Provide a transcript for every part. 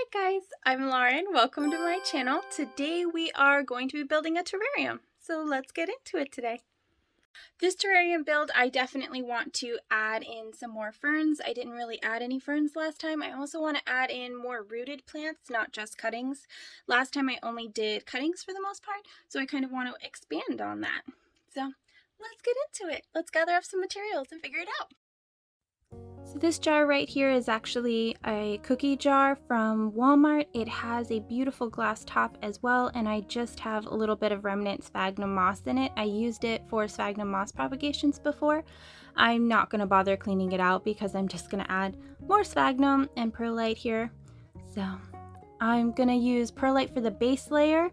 Hi guys, I'm Lauren. Welcome to my channel. Today we are going to be building a terrarium. So let's get into it today. This terrarium build, I definitely want to add in some more ferns. I didn't really add any ferns last time. I also want to add in more rooted plants, not just cuttings. Last time I only did cuttings for the most part, so I kind of want to expand on that. So let's get into it. Let's gather up some materials and figure it out. So this jar right here is actually a cookie jar from Walmart. It has a beautiful glass top as well, and I just have a little bit of remnant sphagnum moss in it. I used it for sphagnum moss propagations before. I'm not going to bother cleaning it out because I'm just going to add more sphagnum and perlite here. So I'm going to use perlite for the base layer.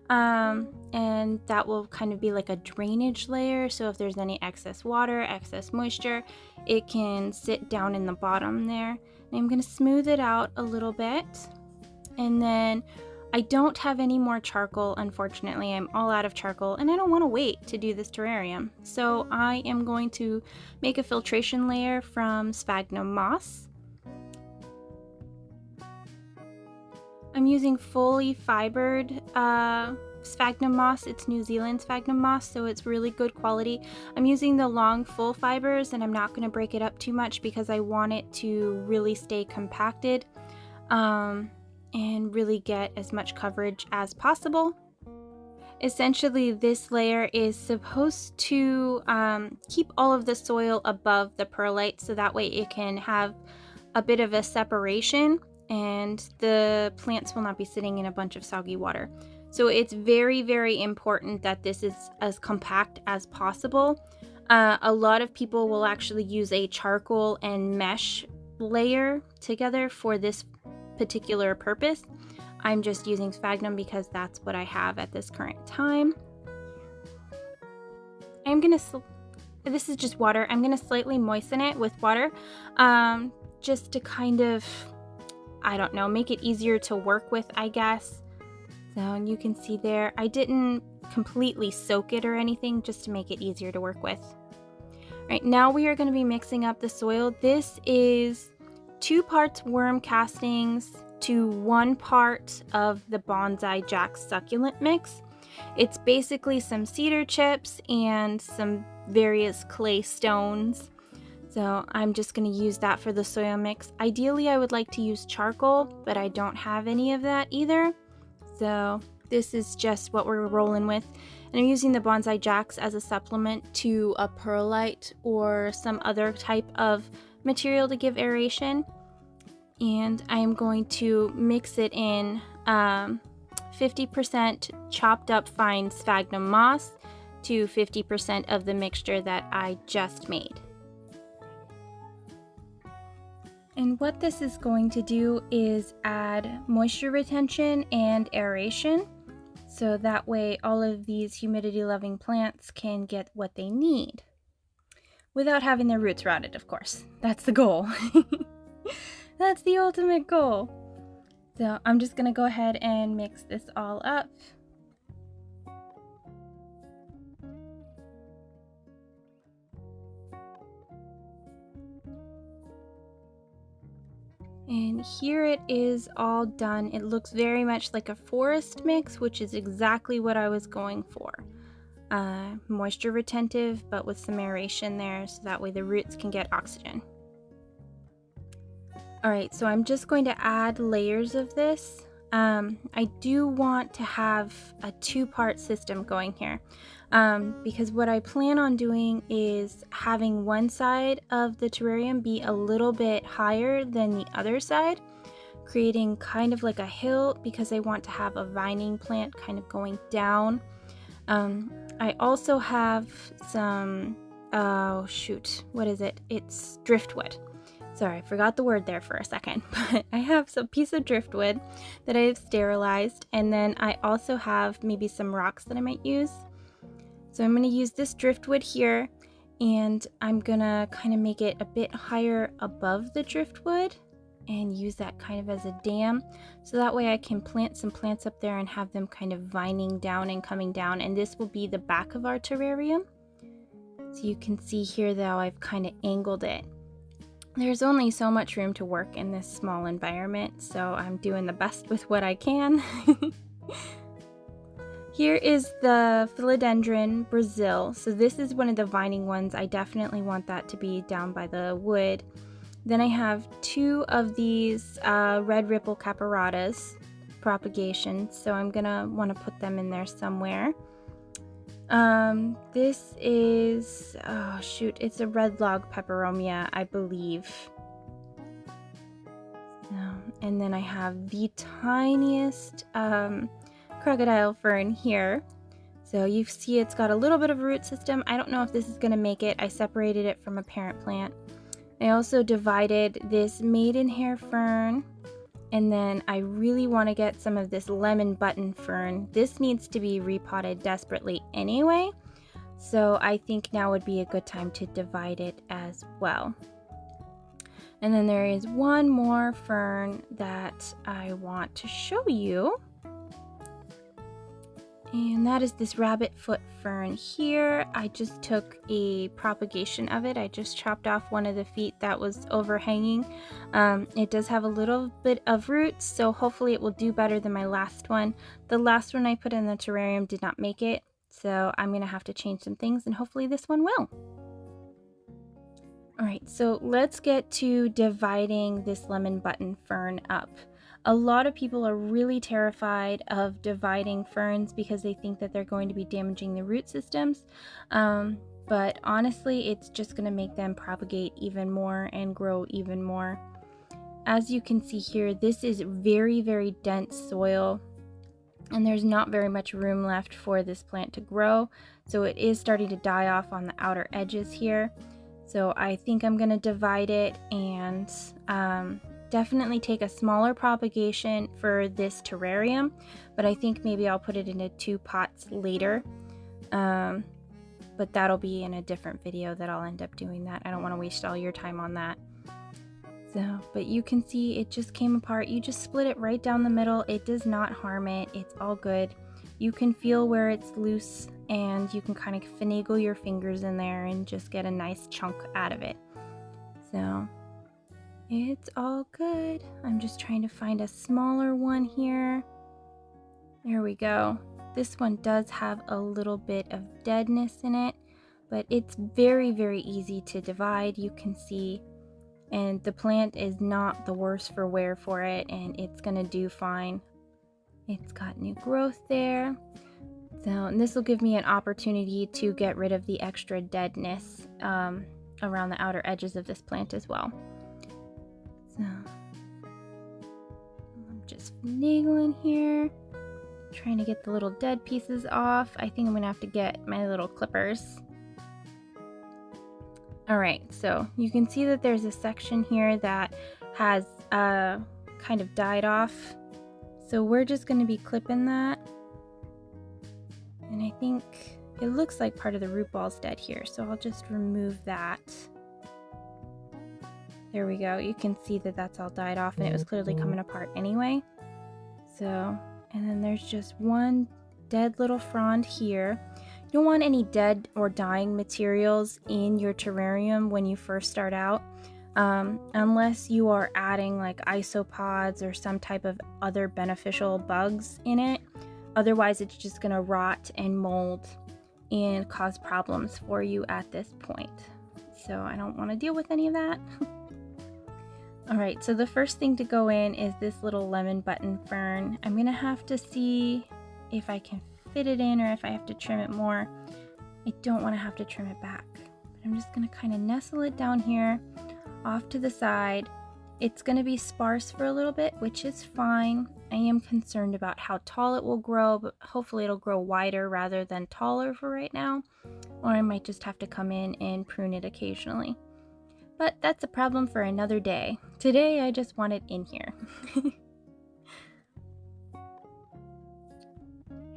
And that will kind of be like a drainage layer, so if there's any excess water, excess moisture, it can sit down in the bottom there. And I'm going to smooth it out a little bit, and then I don't have any more charcoal, unfortunately. I'm all out of charcoal and I don't want to wait to do this terrarium, so I am going to make a filtration layer from sphagnum moss. I'm using fully fibered sphagnum moss. It's New Zealand sphagnum moss, so it's really good quality. I'm using the long full fibers, and I'm not going to break it up too much because I want it to really stay compacted and really get as much coverage as possible. Essentially, this layer is supposed to keep all of the soil above the perlite, so that way it can have a bit of a separation and the plants will not be sitting in a bunch of soggy water. So it's very, very important that this is as compact as possible. A lot of people will actually use a charcoal and mesh layer together for this particular purpose. I'm just using sphagnum because that's what I have at this current time. This is just water. I'm gonna slightly moisten it with water just to kind of, I don't know, make it easier to work with, I guess. So you can see there, I didn't completely soak it or anything, just to make it easier to work with. All right, now we are going to be mixing up the soil. This is 2 parts worm castings to 1 part of the Bonsai Jack succulent mix. It's basically some cedar chips and some various clay stones. So I'm just going to use that for the soil mix. Ideally, I would like to use charcoal, but I don't have any of that either. So this is just what we're rolling with. And I'm using the Bonsai Jacks as a supplement to a perlite or some other type of material to give aeration. And I'm going to mix it in 50% chopped up fine sphagnum moss to 50% of the mixture that I just made. And what this is going to do is add moisture retention and aeration, so that way all of these humidity-loving plants can get what they need without having their roots rotted, of course. That's the goal. That's the ultimate goal. So I'm just going to go ahead and mix this all up. And here it is all done. It looks very much like a forest mix, which is exactly what I was going for. Moisture retentive, but with some aeration there, so that way the roots can get oxygen. Alright, so I'm just going to add layers of this. I do want to have a 2-part system going here. Because what I plan on doing is having one side of the terrarium be a little bit higher than the other side, creating kind of like a hill, because I want to have a vining plant kind of going down. I also have some, oh shoot, what is it? It's driftwood. Sorry, I forgot the word there for a second, but I have some piece of driftwood that I've sterilized, and then I also have maybe some rocks that I might use. So I'm going to use this driftwood here, and I'm going to kind of make it a bit higher above the driftwood and use that kind of as a dam. So that way I can plant some plants up there and have them kind of vining down and coming down. And this will be the back of our terrarium. So you can see here though, I've kind of angled it. There's only so much room to work in this small environment, so I'm doing the best with what I can. Here is the Philodendron Brazil. So this is one of the vining ones. I definitely want that to be down by the wood. Then I have 2 of these red ripple caparatas, Propagation, so I'm gonna want to put them in there somewhere. This is, oh shoot, it's a red log Peperomia, I believe. And then I have the tiniest crocodile fern here. So you see it's got a little bit of a root system. I don't know if this is going to make it. I separated it from a parent plant. I also divided this maidenhair fern, and then I really want to get some of this lemon button fern. This needs to be repotted desperately anyway, so I think now would be a good time to divide it as well. And then there is one more fern that I want to show you. And that is this rabbit foot fern here. I just took a propagation of it. I just chopped off one of the feet that was overhanging. It does have a little bit of roots, so hopefully it will do better than my last one. The last one I put in the terrarium did not make it, so I'm gonna have to change some things, and hopefully this one will. Alright, so let's get to dividing this lemon button fern up. A lot of people are really terrified of dividing ferns because they think that they're going to be damaging the root systems. But honestly, it's just going to make them propagate even more and grow even more. As you can see here, this is very, very dense soil, and there's not very much room left for this plant to grow. So it is starting to die off on the outer edges here. So I think I'm going to divide it and definitely take a smaller propagation for this terrarium, but I think maybe I'll put it into 2 pots later. But that'll be in a different video that I'll end up doing that. I don't want to waste all your time on that. So, but you can see it just came apart. You just split it right down the middle. It does not harm it. It's all good. You can feel where it's loose, and you can kind of finagle your fingers in there and just get a nice chunk out of it. So it's all good. I'm just trying to find a smaller one here. There we go. This one does have a little bit of deadness in it, but it's very, very easy to divide, you can see. And the plant is not the worse for wear for it, and it's gonna do fine. It's got new growth there. So, and this will give me an opportunity to get rid of the extra deadness around the outer edges of this plant as well. So, I'm just finagling here, trying to get the little dead pieces off. I think I'm gonna have to get my little clippers. Alright, so you can see that there's a section here that has kind of died off. So we're just going to be clipping that. And I think it looks like part of the root ball's dead here, so I'll just remove that. There we go. You can see that that's all died off, and it was clearly coming apart anyway. So, and then there's just one dead little frond here. You don't want any dead or dying materials in your terrarium when you first start out, unless you are adding like isopods or some type of other beneficial bugs in it. Otherwise, it's just going to rot and mold and cause problems for you at this point. So I don't want to deal with any of that. Alright, so the first thing to go in is this little lemon button fern. I'm going to have to see if I can fit it in or if I have to trim it more. I don't want to have to trim it back. But I'm just going to kind of nestle it down here off to the side. It's going to be sparse for a little bit, which is fine. I am concerned about how tall it will grow, but hopefully it'll grow wider rather than taller for right now. Or I might just have to come in and prune it occasionally. But that's a problem for another day. Today I just want it in here.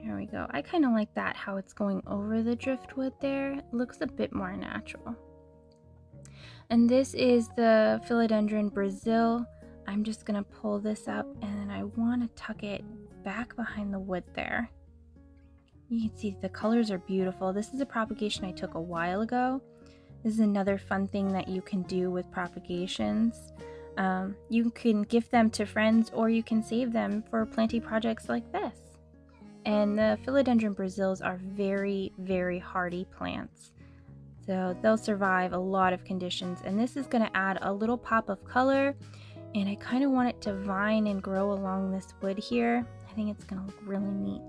There we go. I kind of like that, how it's going over the driftwood there. It looks a bit more natural. And this is the Philodendron Brazil. I'm just going to pull this up, and then I want to tuck it back behind the wood there. You can see the colors are beautiful. This is a propagation I took a while ago. This is another fun thing that you can do with propagations. You can gift them to friends, or you can save them for planty projects like this. And the Philodendron Brazils are very, very hardy plants. So they'll survive a lot of conditions. And this is going to add a little pop of color. And I kind of want it to vine and grow along this wood here. I think it's going to look really neat.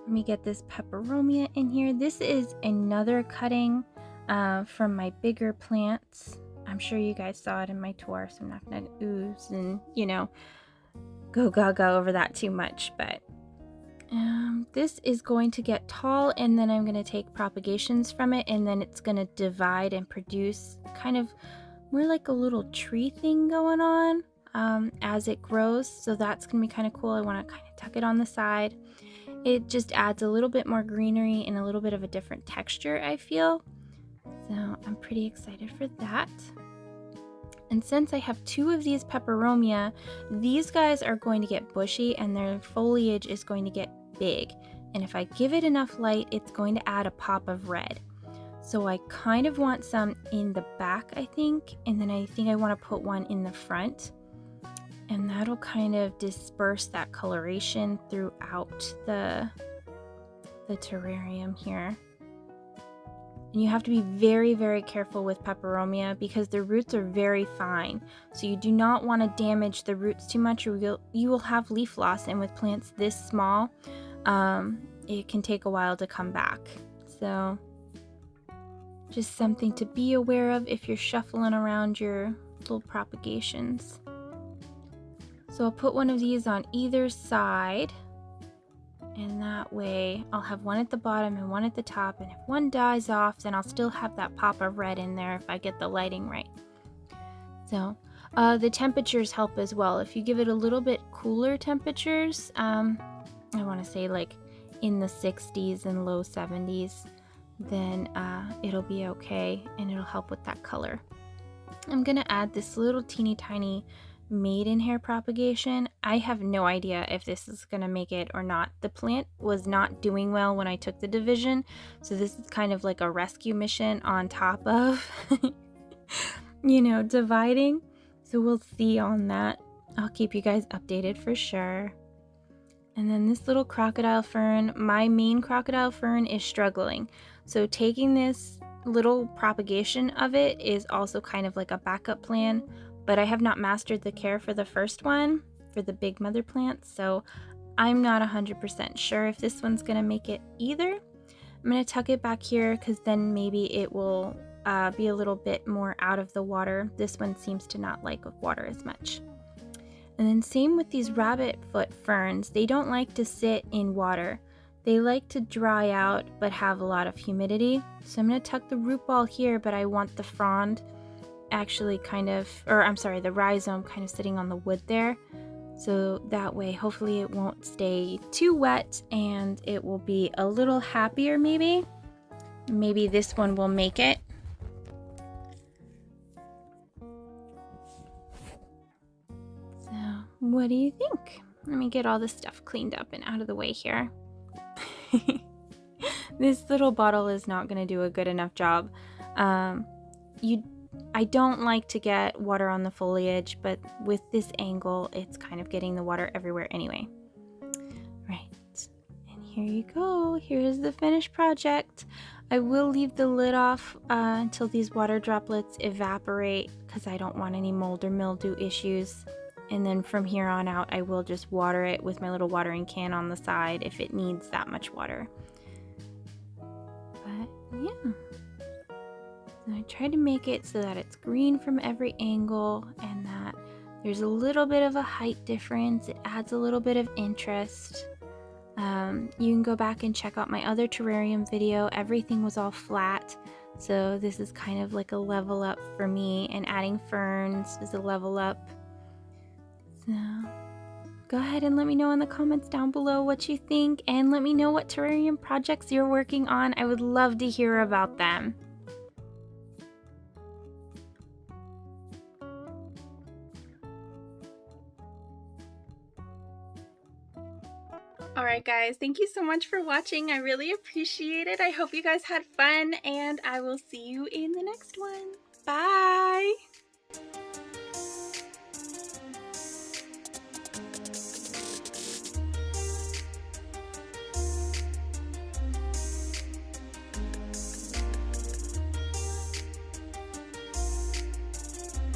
Let me get this Peperomia in here. This is another cutting from my bigger plants. I'm sure you guys saw it in my tour, so I'm not going to ooze and, you know, go gaga over that too much. But this is going to get tall, and then I'm going to take propagations from it, and then it's going to divide and produce kind of more like a little tree thing going on as it grows. So that's going to be kind of cool. I want to kind of tuck it on the side. It just adds a little bit more greenery and a little bit of a different texture, I feel. So I'm pretty excited for that. And since I have 2 of these Peperomia, these guys are going to get bushy and their foliage is going to get big. And if I give it enough light, it's going to add a pop of red. So I kind of want some in the back, I think. And then I think I want to put one in the front. And that'll kind of disperse that coloration throughout the terrarium here. And you have to be very, very careful with Peperomia because the roots are very fine. So you do not want to damage the roots too much, or you will have leaf loss. And with plants this small, it can take a while to come back. So just something to be aware of if you're shuffling around your little propagations. So I'll put one of these on either side. And that way I'll have one at the bottom and one at the top, and if one dies off, then I'll still have that pop of red in there if I get the lighting right. So the temperatures help as well. If you give it a little bit cooler temperatures, I want to say like in the 60s and low 70s, then it'll be okay and it'll help with that color. I'm gonna add this little teeny tiny maidenhair propagation. I have no idea if this is gonna make it or not. The plant was not doing well when I took the division, so this is kind of like a rescue mission on top of you know, dividing. So we'll see on that. I'll keep you guys updated for sure. And then this little crocodile fern, my main crocodile fern is struggling, so taking this little propagation of it is also kind of like a backup plan. But I have not mastered the care for the first one, for the big mother plants, so I'm not 100% sure if this one's going to make it either. I'm going to tuck it back here because then maybe it will be a little bit more out of the water. This one seems to not like water as much. And then same with these rabbit foot ferns. They don't like to sit in water. They like to dry out but have a lot of humidity. So I'm going to tuck the root ball here, but I want the frond actually kind of, or I'm sorry, the rhizome kind of sitting on the wood there. So that way, hopefully it won't stay too wet and it will be a little happier maybe. Maybe this one will make it. So what do you think? Let me get all this stuff cleaned up and out of the way here. This little bottle is not going to do a good enough job. I don't like to get water on the foliage, but with this angle, it's kind of getting the water everywhere anyway. Right, and here you go. Here's the finished project. I will leave the lid off until these water droplets evaporate because I don't want any mold or mildew issues. And then from here on out, I will just water it with my little watering can on the side if it needs that much water. But yeah. And I tried to make it so that it's green from every angle and that there's a little bit of a height difference. It adds a little bit of interest. You can go back and check out my other terrarium video. Everything was all flat. So this is kind of like a level up for me, and adding ferns is a level up. So go ahead and let me know in the comments down below what you think, and let me know what terrarium projects you're working on. I would love to hear about them. Alright guys, thank you so much for watching. I really appreciate it. I hope you guys had fun, and I will see you in the next one. Bye!